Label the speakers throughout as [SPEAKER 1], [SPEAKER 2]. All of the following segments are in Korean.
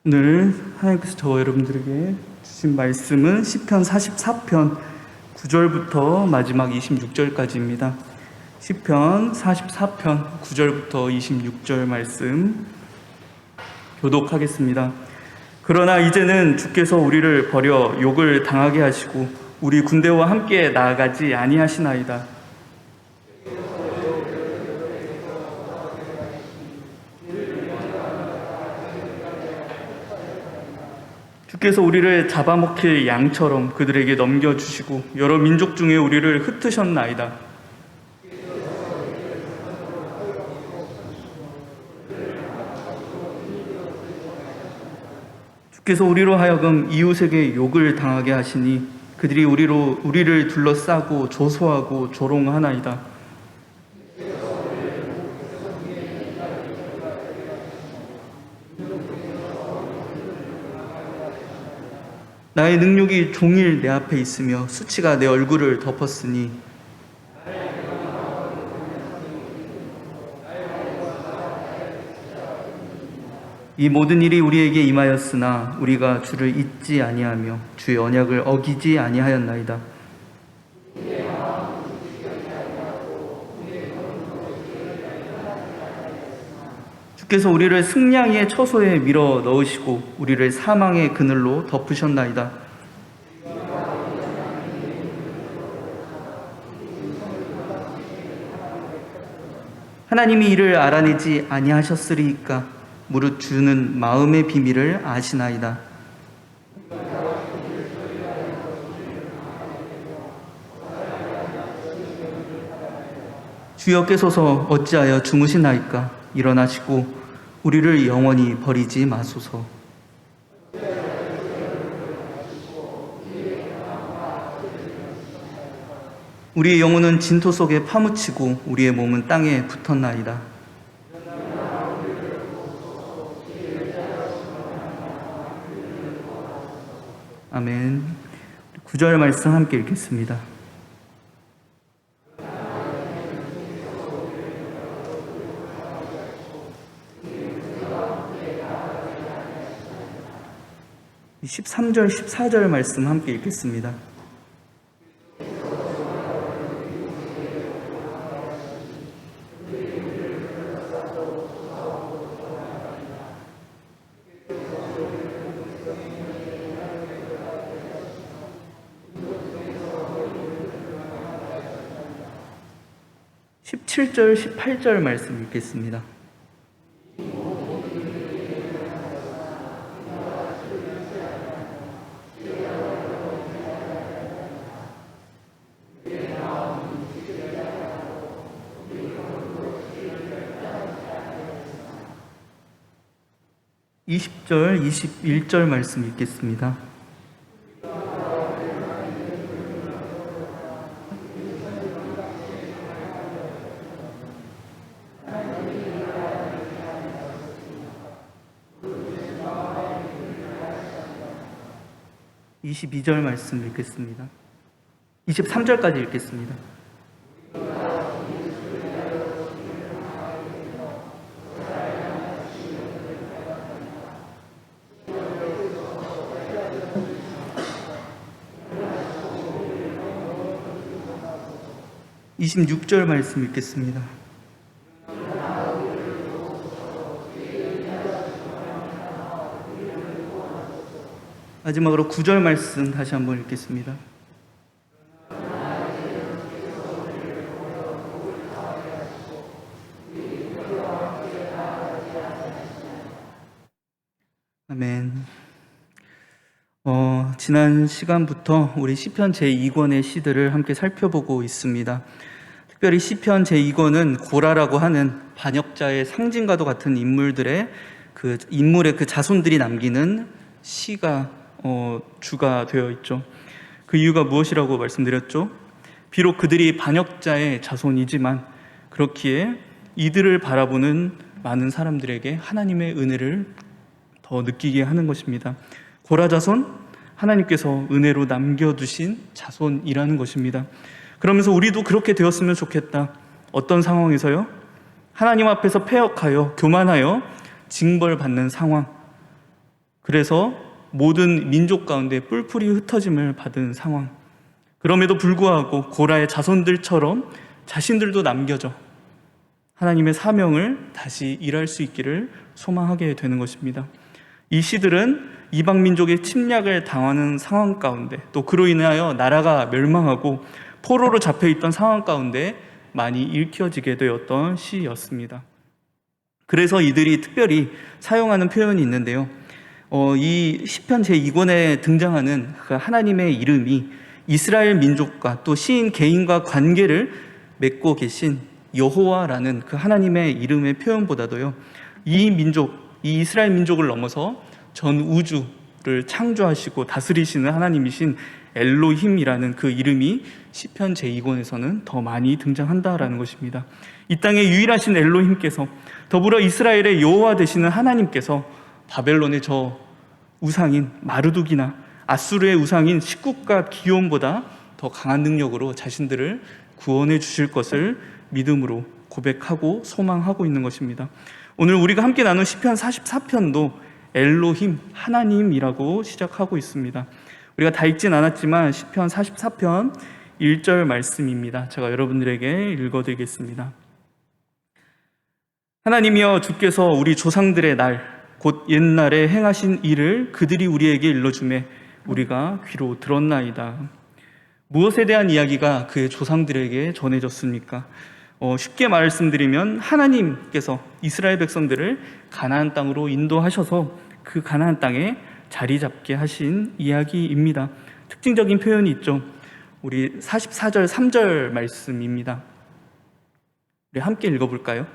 [SPEAKER 1] 오늘 하나님께서 저와 여러분들에게 주신 말씀은 시편 44편 9절부터 마지막 26절까지입니다. 시편 44편 9절부터 26절 말씀 교독하겠습니다. 그러나 이제는 주께서 우리를 버려 욕을 당하게 하시고 우리 군대와 함께 나아가지 아니하시나이다. 주께서 우리를 잡아먹힐 양처럼 그들에게 넘겨주시고 여러 민족 중에 우리를 흩으셨나이다. 주께서 우리로 하여금 이웃에게 욕을 당하게 하시니 그들이 우리를 둘러싸고 조소하고 조롱하나이다. 나의 능욕이 종일 내 앞에 있으며 수치가 내 얼굴을 덮었으니 이 모든 일이 우리에게 임하였으나 우리가 주를 잊지 아니하며 주의 언약을 어기지 아니하였나이다. 주께서 우리를 승냥이의 처소에 밀어 넣으시고 우리를 사망의 그늘로 덮으셨나이다. 하나님이 이를 알아내지 아니하셨으리이까 무릇 주는 마음의 비밀을 아시나이다. 주여께서서 어찌하여 주무시나이까 일어나시고 우리를 영원히 버리지 마소서. 우리의 영혼은 진토 속에 파묻히고 우리의 몸은 땅에 붙었나이다. 아멘. 9절 말씀 함께 읽겠습니다. 이 13절, 14절 말씀 함께 읽겠습니다. (17절) (18절) 말씀 읽겠습니다. (20절) (21절) 말씀 읽겠습니다. (22절) 말씀 읽겠습니다. (23절까지) 읽겠습니다. (26절) 말씀 읽겠습니다. 마지막으로 9절 말씀 다시 한번 읽겠습니다. 아멘. 지난 시간부터 우리 시편 제2권의 시들을 함께 살펴보고 있습니다. 특별히 시편 제2권은 고라라고 하는 반역자의 상징과도 같은 인물의 그 자손들이 남기는 시가 주가 되어 있죠. 그 이유가 무엇이라고 말씀드렸죠? 비록 그들이 반역자의 자손이지만 그렇기에 이들을 바라보는 많은 사람들에게 하나님의 은혜를 더 느끼게 하는 것입니다. 고라 자손, 하나님께서 은혜로 남겨두신 자손이라는 것입니다. 그러면서 우리도 그렇게 되었으면 좋겠다. 어떤 상황에서요? 하나님 앞에서 패역하여 교만하여 징벌받는 상황, 그래서 모든 민족 가운데 뿔뿔이 흩어짐을 받은 상황. 그럼에도 불구하고 고라의 자손들처럼 자신들도 남겨져 하나님의 사명을 다시 일할 수 있기를 소망하게 되는 것입니다. 이 시들은 이방 민족의 침략을 당하는 상황 가운데, 또 그로 인하여 나라가 멸망하고 포로로 잡혀있던 상황 가운데 많이 읽혀지게 되었던 시였습니다. 그래서 이들이 특별히 사용하는 표현이 있는데요. 이 시편 제2권에 등장하는 그 하나님의 이름이 이스라엘 민족과 또 시인 개인과 관계를 맺고 계신 여호와라는 그 하나님의 이름의 표현보다도요, 이 민족, 이 이스라엘 민족을 넘어서 전 우주를 창조하시고 다스리시는 하나님이신 엘로힘이라는 그 이름이 시편 제2권에서는 더 많이 등장한다라는 것입니다. 이 땅에 유일하신 엘로힘께서, 더불어 이스라엘의 여호와 되시는 하나님께서 바벨론의 저 우상인 마르둑이나 아수르의 우상인 식국과 기온보다 더 강한 능력으로 자신들을 구원해 주실 것을 믿음으로 고백하고 소망하고 있는 것입니다. 오늘 우리가 함께 나눈 시편 44편도 엘로힘, 하나님이라고 시작하고 있습니다. 우리가 다 읽진 않았지만 시편 44편 1절 말씀입니다. 제가 여러분들에게 읽어드리겠습니다. 하나님이여, 주께서 우리 조상들의 날 곧 옛날에 행하신 일을 그들이 우리에게 일러주매 우리가 귀로 들었나이다. 무엇에 대한 이야기가 그의 조상들에게 전해졌습니까? 쉽게 말씀드리면 하나님께서 이스라엘 백성들을 가나안 땅으로 인도하셔서 그 가나안 땅에 자리 잡게 하신 이야기입니다. 특징적인 표현이 있죠. 우리 44절 3절 말씀입니다. 우리 함께 읽어볼까요?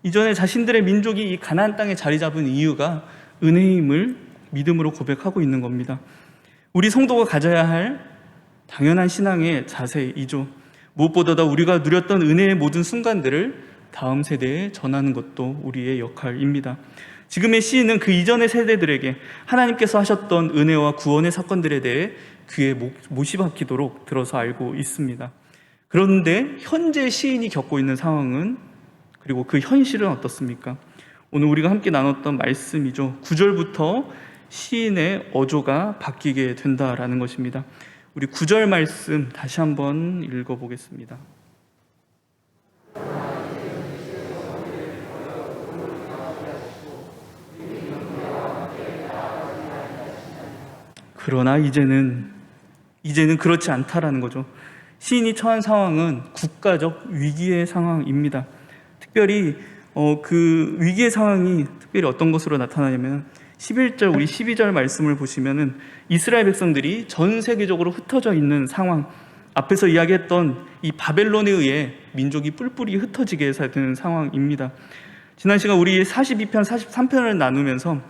[SPEAKER 1] 이전에 자신들의 민족이 이 가나안 땅에 자리 잡은 이유가 은혜임을 믿음으로 고백하고 있는 겁니다. 우리 성도가 가져야 할 당연한 신앙의 자세이죠. 무엇보다 우리가 누렸던 은혜의 모든 순간들을 다음 세대에 전하는 것도 우리의 역할입니다. 지금의 시인은 그 이전의 세대들에게 하나님께서 하셨던 은혜와 구원의 사건들에 대해 귀에 못이 박히도록 들어서 알고 있습니다. 그런데 현재 시인이 겪고 있는 상황은, 그리고 그 현실은 어떻습니까? 오늘 우리가 함께 나눴던 말씀이죠. 9절부터 시인의 어조가 바뀌게 된다라는 것입니다. 우리 9절 말씀 다시 한번 읽어보겠습니다. 그러나 이제는 그렇지 않다라는 거죠. 시인이 처한 상황은 국가적 위기의 상황입니다. 특별히 그 위기의 상황이 특별히 어떤 것으로 나타나냐면 11절, 우리 12절 말씀을 보시면은 이스라엘 백성들이 전 세계적으로 흩어져 있는 상황, 앞에서 이야기했던 이 바벨론에 의해 민족이 뿔뿔이 흩어지게 되는 상황입니다. 지난 시간 우리 42편, 43편을 나누면서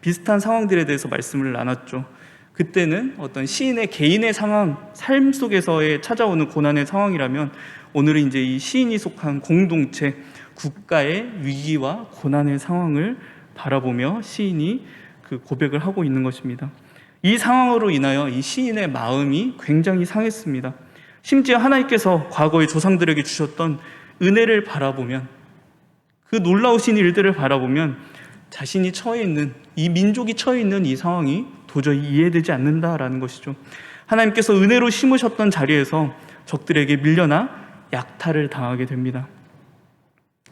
[SPEAKER 1] 비슷한 상황들에 대해서 말씀을 나눴죠. 그때는 어떤 시인의 개인의 상황, 삶 속에서의 찾아오는 고난의 상황이라면, 오늘은 이제 이 시인이 속한 공동체, 국가의 위기와 고난의 상황을 바라보며 시인이 그 고백을 하고 있는 것입니다. 이 상황으로 인하여 이 시인의 마음이 굉장히 상했습니다. 심지어 하나님께서 과거의 조상들에게 주셨던 은혜를 바라보면, 그 놀라우신 일들을 바라보면 자신이 처해 있는, 이 민족이 처해 있는 이 상황이 도저히 이해되지 않는다라는 것이죠. 하나님께서 은혜로 심으셨던 자리에서 적들에게 밀려나 약탈을 당하게 됩니다.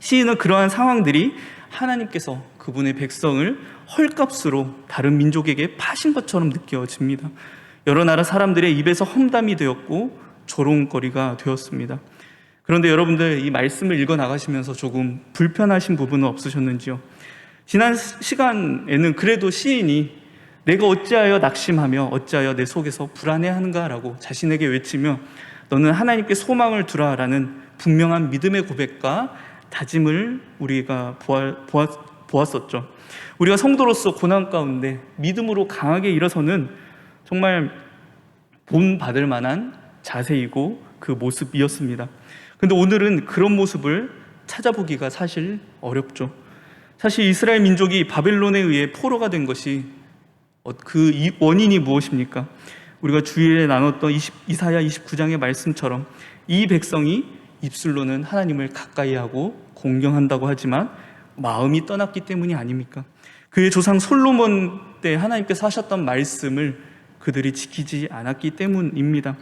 [SPEAKER 1] 시인은 그러한 상황들이 하나님께서 그분의 백성을 헐값으로 다른 민족에게 파신 것처럼 느껴집니다. 여러 나라 사람들의 입에서 험담이 되었고 조롱거리가 되었습니다. 그런데 여러분들, 이 말씀을 읽어 나가시면서 조금 불편하신 부분은 없으셨는지요? 지난 시간에는 그래도 시인이 내가 어찌하여 낙심하며 어찌하여 내 속에서 불안해하는가 라고 자신에게 외치며 너는 하나님께 소망을 두라라는 분명한 믿음의 고백과 다짐을 우리가 보았었죠. 우리가 성도로서 고난 가운데 믿음으로 강하게 일어서는 정말 본받을 만한 자세이고 그 모습이었습니다. 근데 오늘은 그런 모습을 찾아보기가 사실 어렵죠. 사실 이스라엘 민족이 바벨론에 의해 포로가 된 것이 그 원인이 무엇입니까? 우리가 주일에 나눴던 이사야 29장의 말씀처럼 이 백성이 입술로는 하나님을 가까이하고 공경한다고 하지만 마음이 떠났기 때문이 아닙니까? 그의 조상 솔로몬 때 하나님께서 하셨던 말씀을 그들이 지키지 않았기 때문입니다.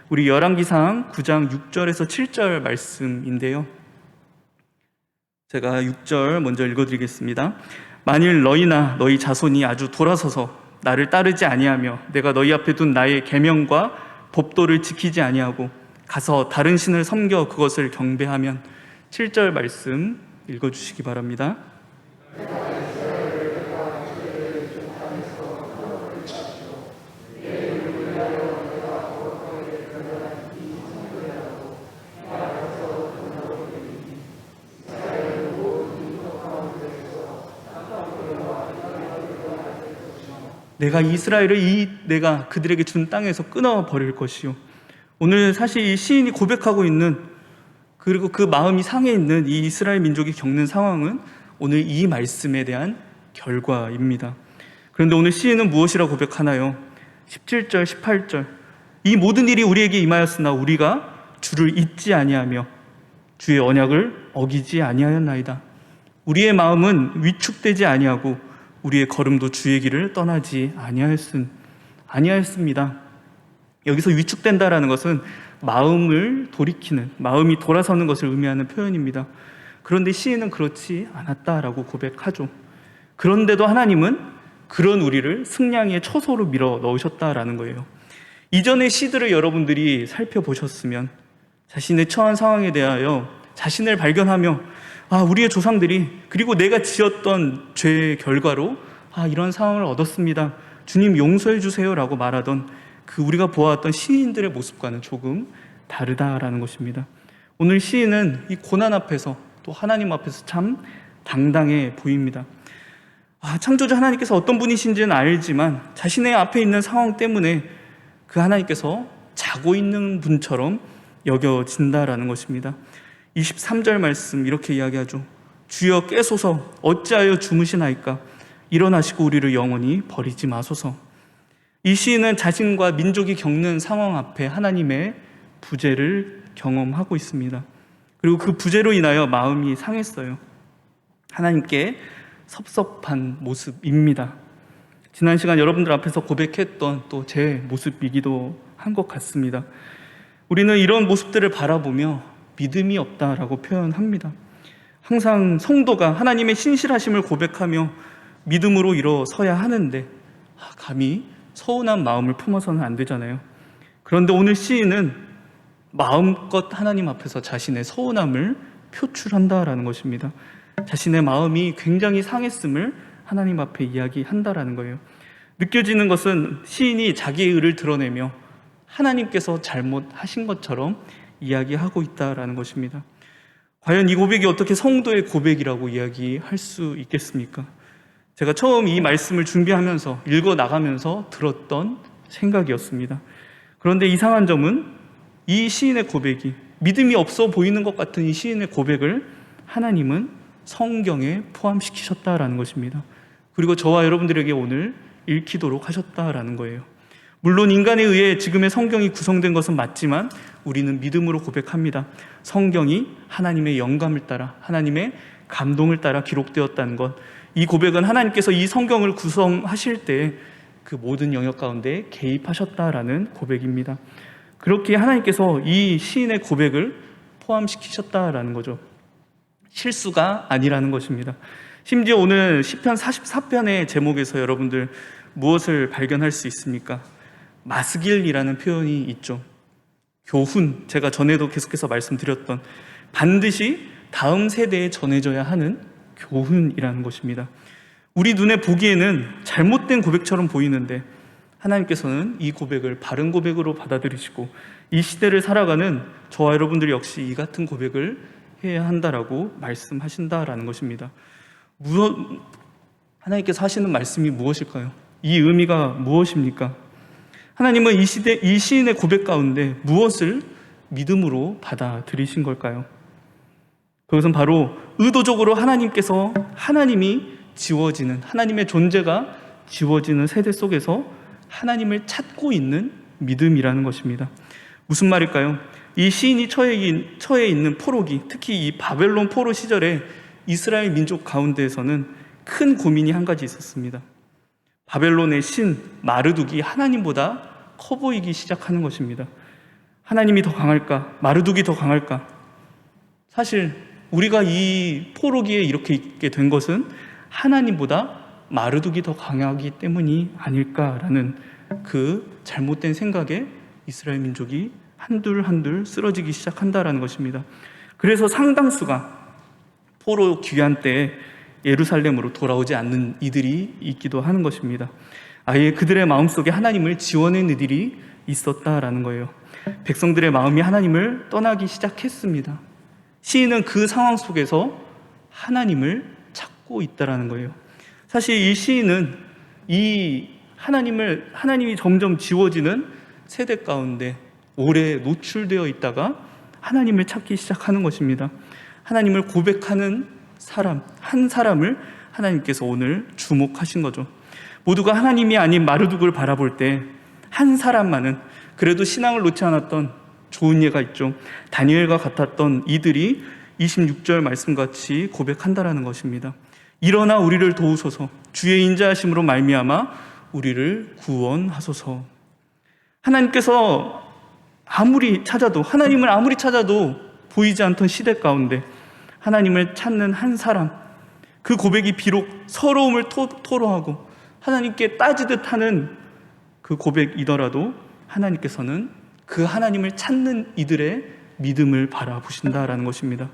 [SPEAKER 1] 우리 열왕기상 9장 6절에서 7절 말씀인데요, 제가 6절 먼저 읽어드리겠습니다. 만일 너희나 너희 자손이 아주 돌아서서 나를 따르지 아니하며 내가 너희 앞에 둔 나의 계명과 법도를 지키지 아니하고 가서 다른 신을 섬겨 그것을 경배하면, 7절 말씀 읽어주시기 바랍니다. 내가 이스라엘을 내가 그들에게 준 땅에서 끊어버릴 것이요. 오늘 사실 이 시인이 고백하고 있는, 그리고 그 마음이 상해 있는 이 이스라엘 민족이 겪는 상황은 오늘 이 말씀에 대한 결과입니다. 그런데 오늘 시인은 무엇이라 고백하나요? 17절, 18절. 이 모든 일이 우리에게 임하였으나 우리가 주를 잊지 아니하며 주의 언약을 어기지 아니하였나이다. 우리의 마음은 위축되지 아니하고 우리의 걸음도 주의 길을 떠나지 아니하였습니다. 여기서 위축된다라는 것은 마음을 돌이키는, 마음이 돌아서는 것을 의미하는 표현입니다. 그런데 시인은 그렇지 않았다라고 고백하죠. 그런데도 하나님은 그런 우리를 승냥이의 처소로 밀어 넣으셨다라는 거예요. 이전의 시들을 여러분들이 살펴보셨으면 자신의 처한 상황에 대하여 자신을 발견하며 우리의 조상들이, 그리고 내가 지었던 죄의 결과로 이런 상황을 얻었습니다, 주님 용서해 주세요 라고 말하던 그 우리가 보아왔던 시인들의 모습과는 조금 다르다라는 것입니다. 오늘 시인은 이 고난 앞에서 또 하나님 앞에서 참 당당해 보입니다. 창조주 하나님께서 어떤 분이신지는 알지만 자신의 앞에 있는 상황 때문에 그 하나님께서 자고 있는 분처럼 여겨진다라는 것입니다. 23절 말씀 이렇게 이야기하죠. 주여 깨소서, 어찌하여 주무시나이까? 일어나시고 우리를 영원히 버리지 마소서. 이 시인은 자신과 민족이 겪는 상황 앞에 하나님의 부재를 경험하고 있습니다. 그리고 그 부재로 인하여 마음이 상했어요. 하나님께 섭섭한 모습입니다. 지난 시간 여러분들 앞에서 고백했던 또 제 모습이기도 한 것 같습니다. 우리는 이런 모습들을 바라보며 믿음이 없다라고 표현합니다. 항상 성도가 하나님의 신실하심을 고백하며 믿음으로 일어서야 하는데 감히 서운한 마음을 품어서는 안 되잖아요. 그런데 오늘 시인은 마음껏 하나님 앞에서 자신의 서운함을 표출한다라는 것입니다. 자신의 마음이 굉장히 상했음을 하나님 앞에 이야기한다라는 거예요. 느껴지는 것은 시인이 자기의 의를 드러내며 하나님께서 잘못하신 것처럼 이야기하고 있다라는 것입니다. 과연 이 고백이 어떻게 성도의 고백이라고 이야기할 수 있겠습니까? 제가 처음 이 말씀을 준비하면서 읽어나가면서 들었던 생각이었습니다. 그런데 이상한 점은 이 시인의 고백이, 믿음이 없어 보이는 것 같은 이 시인의 고백을 하나님은 성경에 포함시키셨다라는 것입니다. 그리고 저와 여러분들에게 오늘 읽히도록 하셨다라는 거예요. 물론 인간에 의해 지금의 성경이 구성된 것은 맞지만 우리는 믿음으로 고백합니다. 성경이 하나님의 영감을 따라, 하나님의 감동을 따라 기록되었다는 것, 이 고백은 하나님께서 이 성경을 구성하실 때 그 모든 영역 가운데 개입하셨다라는 고백입니다. 그렇게 하나님께서 이 시인의 고백을 포함시키셨다라는 거죠. 실수가 아니라는 것입니다. 심지어 오늘 시편 44편의 제목에서 여러분들 무엇을 발견할 수 있습니까? 마스길이라는 표현이 있죠. 교훈, 제가 전에도 계속해서 말씀드렸던 반드시 다음 세대에 전해져야 하는 교훈이라는 것입니다. 우리 눈에 보기에는 잘못된 고백처럼 보이는데 하나님께서는 이 고백을 바른 고백으로 받아들이시고 이 시대를 살아가는 저와 여러분들 역시 이 같은 고백을 해야 한다라고 말씀하신다라는 것입니다. 하나님께서 하시는 말씀이 무엇일까요? 이 의미가 무엇입니까? 하나님은 이 시인의 고백 가운데 무엇을 믿음으로 받아들이신 걸까요? 그것은 바로 의도적으로 하나님이 지워지는, 하나님의 존재가 지워지는 세대 속에서 하나님을 찾고 있는 믿음이라는 것입니다. 무슨 말일까요? 이 시인이 처해 있는 포로기, 특히 이 바벨론 포로 시절에 이스라엘 민족 가운데에서는 큰 고민이 한 가지 있었습니다. 바벨론의 신 마르둑이 하나님보다 커 보이기 시작하는 것입니다. 하나님이 더 강할까? 마르둑이 더 강할까? 사실 우리가 이 포로기에 이렇게 있게 된 것은 하나님보다 마르둑이 더 강하기 때문이 아닐까라는 그 잘못된 생각에 이스라엘 민족이 한둘 쓰러지기 시작한다라는 것입니다. 그래서 상당수가 포로 귀환 때 예루살렘으로 돌아오지 않는 이들이 있기도 하는 것입니다. 아예 그들의 마음속에 하나님을 지워낸 이들이 있었다라는 거예요. 백성들의 마음이 하나님을 떠나기 시작했습니다. 시인은 그 상황 속에서 하나님을 찾고 있다라는 거예요. 사실 이 시인은 이 하나님이 점점 지워지는 세대 가운데 오래 노출되어 있다가 하나님을 찾기 시작하는 것입니다. 하나님을 고백하는 한 사람을 하나님께서 오늘 주목하신 거죠. 모두가 하나님이 아닌 마르둑을 바라볼 때 한 사람만은 그래도 신앙을 놓지 않았던 좋은 예가 있죠. 다니엘과 같았던 이들이 26절 말씀같이 고백한다라는 것입니다. 일어나 우리를 도우소서, 주의 인자하심으로 말미암아 우리를 구원하소서. 하나님께서 하나님을 아무리 찾아도 보이지 않던 시대 가운데 하나님을 찾는 한 사람, 그 고백이 비록 서러움을 토로하고 하나님께 따지듯 하는 그 고백이더라도 하나님께서는 그 하나님을 찾는 이들의 믿음을 바라보신다라는 것입니다.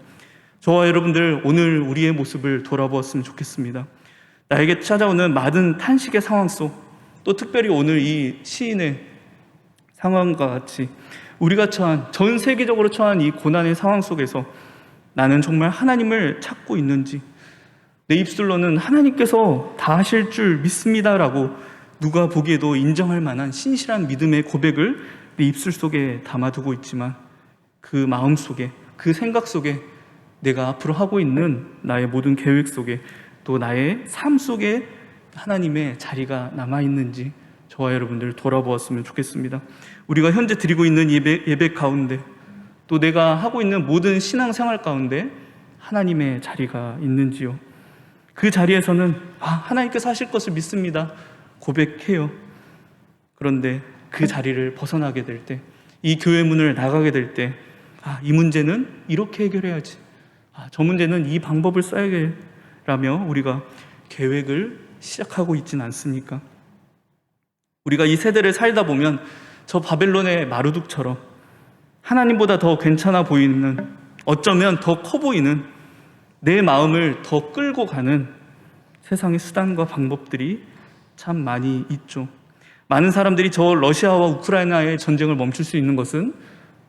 [SPEAKER 1] 저와 여러분들 오늘 우리의 모습을 돌아보았으면 좋겠습니다. 나에게 찾아오는 많은 탄식의 상황 속, 또 특별히 오늘 이 시인의 상황과 같이 우리가 전 세계적으로 처한 이 고난의 상황 속에서 나는 정말 하나님을 찾고 있는지, 내 입술로는 하나님께서 다 하실 줄 믿습니다라고 누가 보기에도 인정할 만한 신실한 믿음의 고백을 내 입술 속에 담아두고 있지만 그 마음 속에, 그 생각 속에 내가 앞으로 하고 있는 나의 모든 계획 속에 또 나의 삶 속에 하나님의 자리가 남아있는지 저와 여러분들 돌아보았으면 좋겠습니다. 우리가 현재 드리고 있는 예배 가운데 또 내가 하고 있는 모든 신앙생활 가운데 하나님의 자리가 있는지요? 그 자리에서는 하나님께서 하실 것을 믿습니다 고백해요. 그런데 그 자리를 벗어나게 될 때, 이 교회 문을 나가게 될 때 이 문제는 이렇게 해결해야지, 저 문제는 이 방법을 써야겠라며 우리가 계획을 시작하고 있지는 않습니까? 우리가 이 세대를 살다 보면 저 바벨론의 마르둑처럼 하나님보다 더 괜찮아 보이는, 어쩌면 더 커 보이는, 내 마음을 더 끌고 가는 세상의 수단과 방법들이 참 많이 있죠. 많은 사람들이 저 러시아와 우크라이나의 전쟁을 멈출 수 있는 것은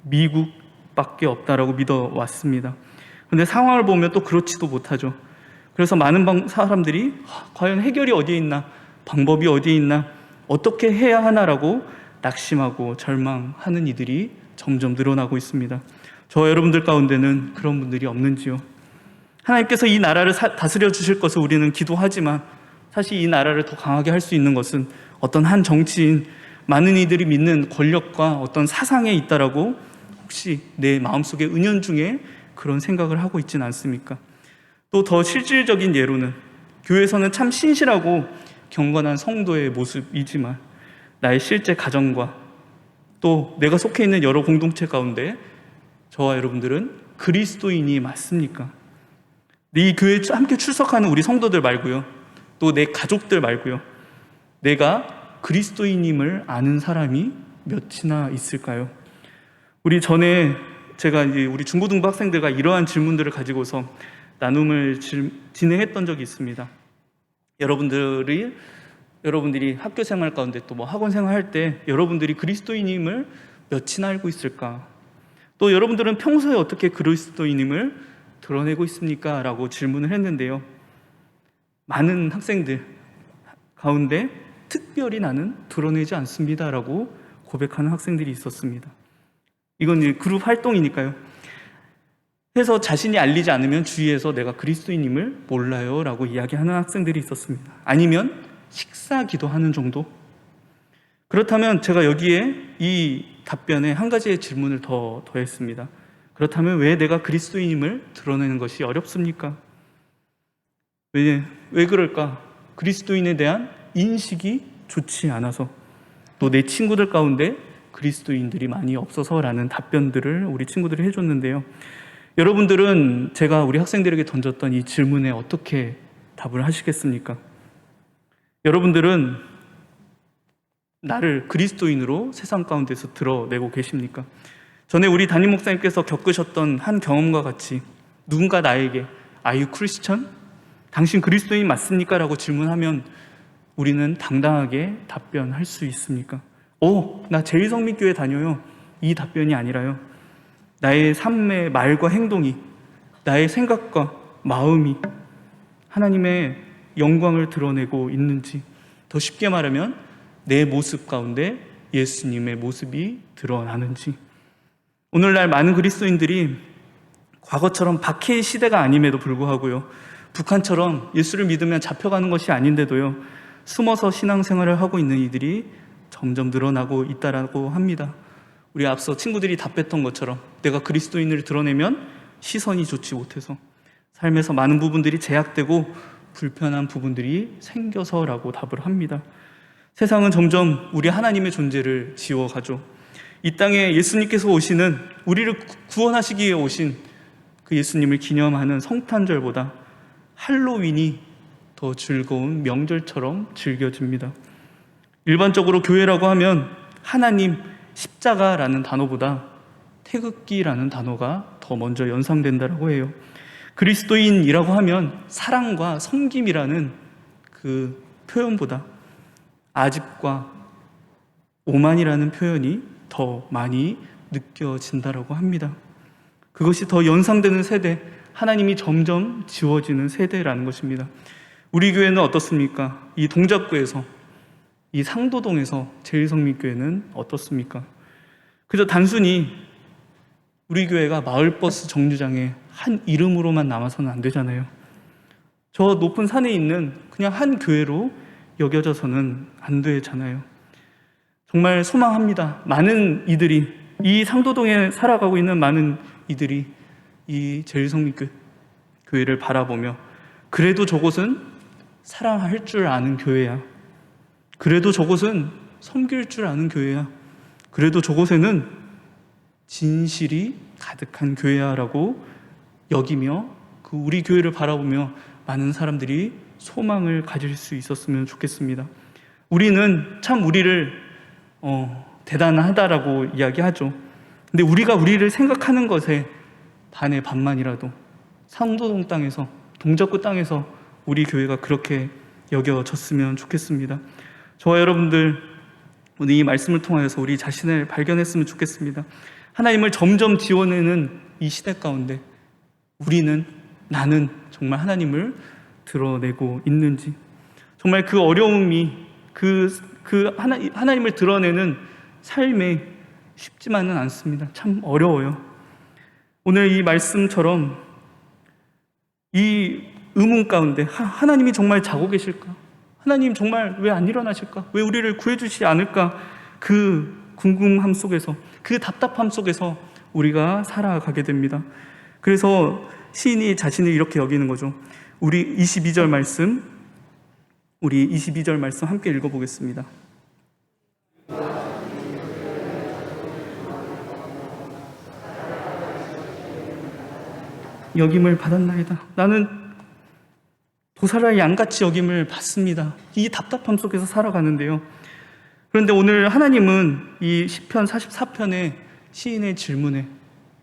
[SPEAKER 1] 미국밖에 없다라고 믿어왔습니다. 그런데 상황을 보면 또 그렇지도 못하죠. 그래서 많은 사람들이 과연 해결이 어디에 있나, 방법이 어디에 있나, 어떻게 해야 하나라고 낙심하고 절망하는 이들이 점점 늘어나고 있습니다. 저와 여러분들 가운데는 그런 분들이 없는지요? 하나님께서 이 나라를 다스려 주실 것을 우리는 기도하지만 사실 이 나라를 더 강하게 할 수 있는 것은 어떤 한 정치인, 많은 이들이 믿는 권력과 어떤 사상에 있다라고 혹시 내 마음속에 은연중에 그런 생각을 하고 있지는 않습니까? 또 더 실질적인 예로는 교회에서는 참 신실하고 경건한 성도의 모습이지만 나의 실제 가정과 또 내가 속해 있는 여러 공동체 가운데 저와 여러분들은 그리스도인이 맞습니까? 이 교회에 함께 출석하는 우리 성도들 말고요, 또 내 가족들 말고요, 내가 그리스도인임을 아는 사람이 몇이나 있을까요? 제가 우리 중고등부 학생들과 이러한 질문들을 가지고서 나눔을 진행했던 적이 있습니다. 여러분들이 학교 생활 가운데 또 학원 생활할 때 여러분들이 그리스도인임을 몇이나 알고 있을까? 또 여러분들은 평소에 어떻게 그리스도인임을 드러내고 있습니까? 라고 질문을 했는데요. 많은 학생들 가운데 특별히 나는 드러내지 않습니다 라고 고백하는 학생들이 있었습니다. 이건 그룹 활동이니까요. 해서 자신이 알리지 않으면 주위에서 내가 그리스도인임을 몰라요 라고 이야기하는 학생들이 있었습니다. 아니면 식사 기도하는 정도? 그렇다면 제가 여기에 이 답변에 한 가지의 질문을 더 더했습니다. 그렇다면 왜 내가 그리스도인임을 드러내는 것이 어렵습니까? 왜 그럴까? 그리스도인에 대한 인식이 좋지 않아서, 또 내 친구들 가운데 그리스도인들이 많이 없어서라는 답변들을 우리 친구들이 해줬는데요. 여러분들은 제가 우리 학생들에게 던졌던 이 질문에 어떻게 답을 하시겠습니까? 여러분들은 나를 그리스도인으로 세상 가운데서 드러내고 계십니까? 전에 우리 담임 목사님께서 겪으셨던 한 경험과 같이 누군가 나에게 Are you Christian? 당신 그리스도인 맞습니까? 라고 질문하면 우리는 당당하게 답변할 수 있습니까? 나 제1성민교회 다녀요. 이 답변이 아니라요. 나의 삶의 말과 행동이, 나의 생각과 마음이 하나님의 영광을 드러내고 있는지, 더 쉽게 말하면 내 모습 가운데 예수님의 모습이 드러나는지. 오늘날 많은 그리스도인들이 과거처럼 박해의 시대가 아님에도 불구하고요, 북한처럼 예수를 믿으면 잡혀가는 것이 아닌데도요, 숨어서 신앙생활을 하고 있는 이들이 점점 늘어나고 있다라고 합니다. 우리 앞서 친구들이 답했던 것처럼 내가 그리스도인을 드러내면 시선이 좋지 못해서 삶에서 많은 부분들이 제약되고 불편한 부분들이 생겨서라고 답을 합니다. 세상은 점점 우리 하나님의 존재를 지워가죠. 이 땅에 예수님께서 오시는, 우리를 구원하시기 위해 오신 그 예수님을 기념하는 성탄절보다 할로윈이 더 즐거운 명절처럼 즐겨집니다. 일반적으로 교회라고 하면 하나님, 십자가라는 단어보다 태극기라는 단어가 더 먼저 연상된다고 해요. 그리스도인이라고 하면 사랑과 섬김이라는 그 표현보다 아집과 오만이라는 표현이 더 많이 느껴진다고 합니다. 그것이 더 연상되는 세대, 하나님이 점점 지워지는 세대라는 것입니다. 우리 교회는 어떻습니까? 이 동작구에서, 이 상도동에서 제1성민교회는 어떻습니까? 그저 단순히 우리 교회가 마을버스 정류장에 한 이름으로만 남아서는 안 되잖아요. 저 높은 산에 있는 그냥 한 교회로 여겨져서는 안 되잖아요. 정말 소망합니다. 많은 이들이, 이 상도동에 살아가고 있는 많은 이들이 이 제1성민교회를 바라보며 그래도 저곳은 사랑할 줄 아는 교회야. 그래도 저곳은 섬길 줄 아는 교회야. 그래도 저곳에는 진실이 가득한 교회야 라고 여기며 그 우리 교회를 바라보며 많은 사람들이 소망을 가질 수 있었으면 좋겠습니다. 우리는 참 우리를 대단하다라고 이야기하죠. 근데 우리가 우리를 생각하는 것에 반의 반만이라도 상도동 땅에서, 동작구 땅에서 우리 교회가 그렇게 여겨졌으면 좋겠습니다. 저와 여러분들 오늘 이 말씀을 통하여서 우리 자신을 발견했으면 좋겠습니다. 하나님을 점점 지워내는 이 시대 가운데 나는 정말 하나님을 드러내고 있는지, 정말 그 어려움이 하나님을 드러내는 삶에 쉽지만은 않습니다. 참 어려워요. 오늘 이 말씀처럼 이 의문 가운데 하나님이 정말 자고 계실까? 하나님 정말 왜 안 일어나실까? 왜 우리를 구해주시지 않을까? 그 궁금함 속에서, 그 답답함 속에서 우리가 살아가게 됩니다. 그래서 시인이 자신을 이렇게 여기는 거죠. 우리 22절 말씀 함께 읽어보겠습니다. 여김을 받았나이다. 나는 도살의 양같이 여김을 받습니다. 이 답답함 속에서 살아가는데요. 그런데 오늘 하나님은 이 시편 44편의 시인의 질문에,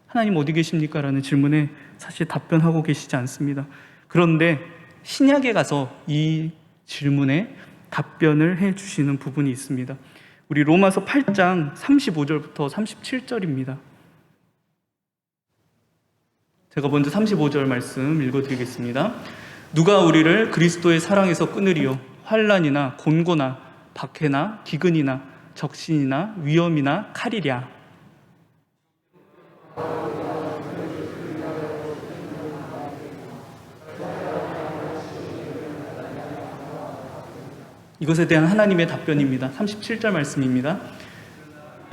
[SPEAKER 1] 하나님 어디 계십니까? 라는 질문에 사실 답변하고 계시지 않습니다. 그런데 신약에 가서 이 질문에 답변을 해주시는 부분이 있습니다. 우리 로마서 8장 35절부터 37절입니다. 제가 먼저 35절 말씀 읽어드리겠습니다. 누가 우리를 그리스도의 사랑에서 끊으리요? 환난이나 곤고나 박해나 기근이나 적신이나 위험이나 칼이랴. 이것에 대한 하나님의 답변입니다. 37절 말씀입니다.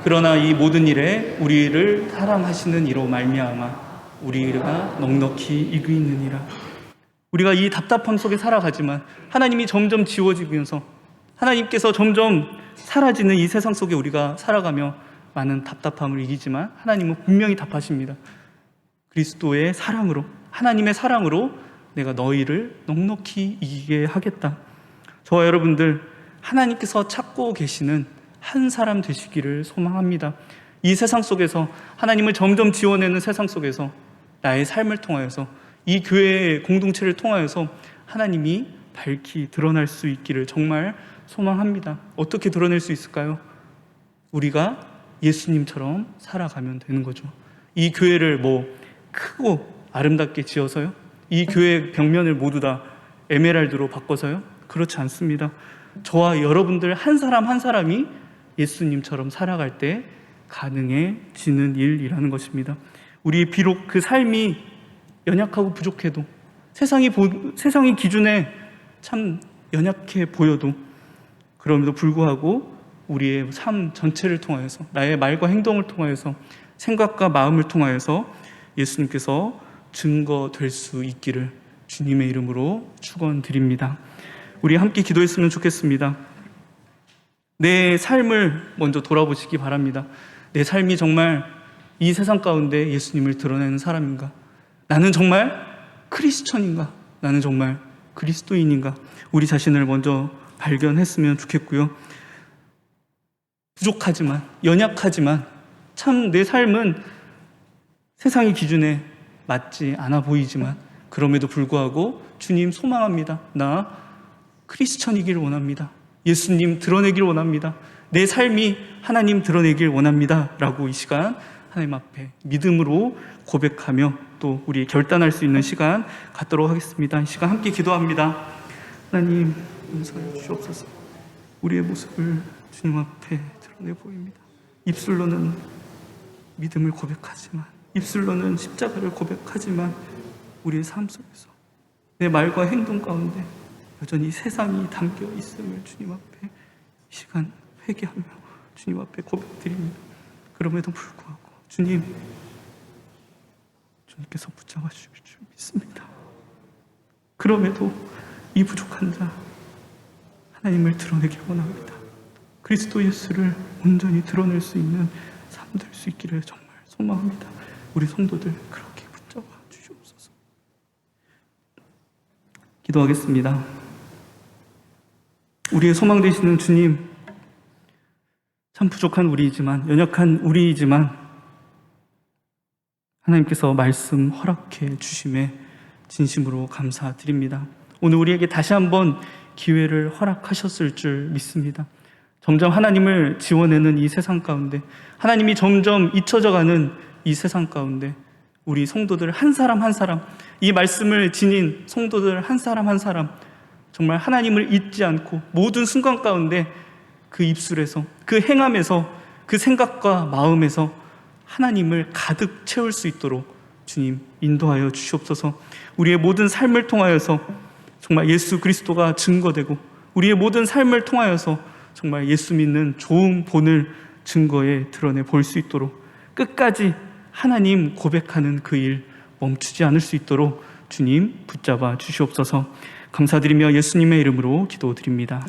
[SPEAKER 1] 그러나 이 모든 일에 우리를 사랑하시는 이로 말미암아 우리가 넉넉히 이기느니라. 우리가 이 답답함 속에 살아가지만 하나님이 점점 지워지면서 하나님께서 점점 사라지는 이 세상 속에 우리가 살아가며 많은 답답함을 이기지만 하나님은 분명히 답하십니다. 그리스도의 사랑으로, 하나님의 사랑으로 내가 너희를 넉넉히 이기게 하겠다. 저와 여러분들 하나님께서 찾고 계시는 한 사람 되시기를 소망합니다. 이 세상 속에서 하나님을 점점 지워내는 세상 속에서 나의 삶을 통하여서 이 교회의 공동체를 통하여서 하나님이 밝히 드러날 수 있기를 정말 소망합니다. 어떻게 드러낼 수 있을까요? 우리가 예수님처럼 살아가면 되는 거죠. 이 교회를 크고 아름답게 지어서요? 이 교회 벽면을 모두 다 에메랄드로 바꿔서요? 그렇지 않습니다. 저와 여러분들 한 사람 한 사람이 예수님처럼 살아갈 때 가능해지는 일이라는 것입니다. 우리 비록 그 삶이 연약하고 부족해도 세상의 기준에 참 연약해 보여도 그럼에도 불구하고 우리의 삶 전체를 통하여서 나의 말과 행동을 통하여서 생각과 마음을 통하여서 예수님께서 증거될 수 있기를 주님의 이름으로 축원드립니다. 우리 함께 기도했으면 좋겠습니다. 내 삶을 먼저 돌아보시기 바랍니다. 내 삶이 정말 이 세상 가운데 예수님을 드러내는 사람인가? 나는 정말 크리스천인가? 나는 정말 그리스도인인가? 우리 자신을 먼저 발견했으면 좋겠고요. 부족하지만, 연약하지만 참 내 삶은 세상의 기준에 맞지 않아 보이지만 그럼에도 불구하고 주님 소망합니다. 나 크리스천이길 원합니다. 예수님 드러내길 원합니다. 내 삶이 하나님 드러내길 원합니다. 라고 이 시간 하나님 앞에 믿음으로 고백하며 또 우리 결단할 수 있는 시간 갖도록 하겠습니다. 이 시간 함께 기도합니다. 하나님 용서해 주시옵소서. 우리의 모습을 주님 앞에 드러내 보입니다. 입술로는 믿음을 고백하지만, 입술로는 십자가를 고백하지만 우리의 삶 속에서 내 말과 행동 가운데 여전히 세상이 담겨 있음을 주님 앞에 이 시간 회개하며 주님 앞에 고백드립니다. 그럼에도 불구하고 주님께서 붙잡아 주실 줄 믿습니다. 그럼에도 이 부족한 자 하나님을 드러내길 원합니다. 그리스도 예수를 온전히 드러낼 수 있는 삶 될 수 있기를 정말 소망합니다. 우리 성도들 그렇게 붙잡아 주시옵소서. 기도하겠습니다. 우리의 소망 되시는 주님, 참 부족한 우리이지만, 연약한 우리이지만 하나님께서 말씀 허락해 주심에 진심으로 감사드립니다. 오늘 우리에게 다시 한번 기회를 허락하셨을 줄 믿습니다. 점점 하나님을 지워내는 이 세상 가운데, 하나님이 점점 잊혀져가는 이 세상 가운데 우리 성도들 한 사람 한 사람, 이 말씀을 지닌 성도들 한 사람 한 사람 정말 하나님을 잊지 않고 모든 순간 가운데 그 입술에서, 그 행함에서, 그 생각과 마음에서 하나님을 가득 채울 수 있도록 주님 인도하여 주시옵소서. 우리의 모든 삶을 통하여서 정말 예수 그리스도가 증거되고 우리의 모든 삶을 통하여서 정말 예수 믿는 좋은 본을 증거에 드러내 볼 수 있도록 끝까지 하나님 고백하는 그 일 멈추지 않을 수 있도록 주님 붙잡아 주시옵소서. 감사드리며 예수님의 이름으로 기도드립니다.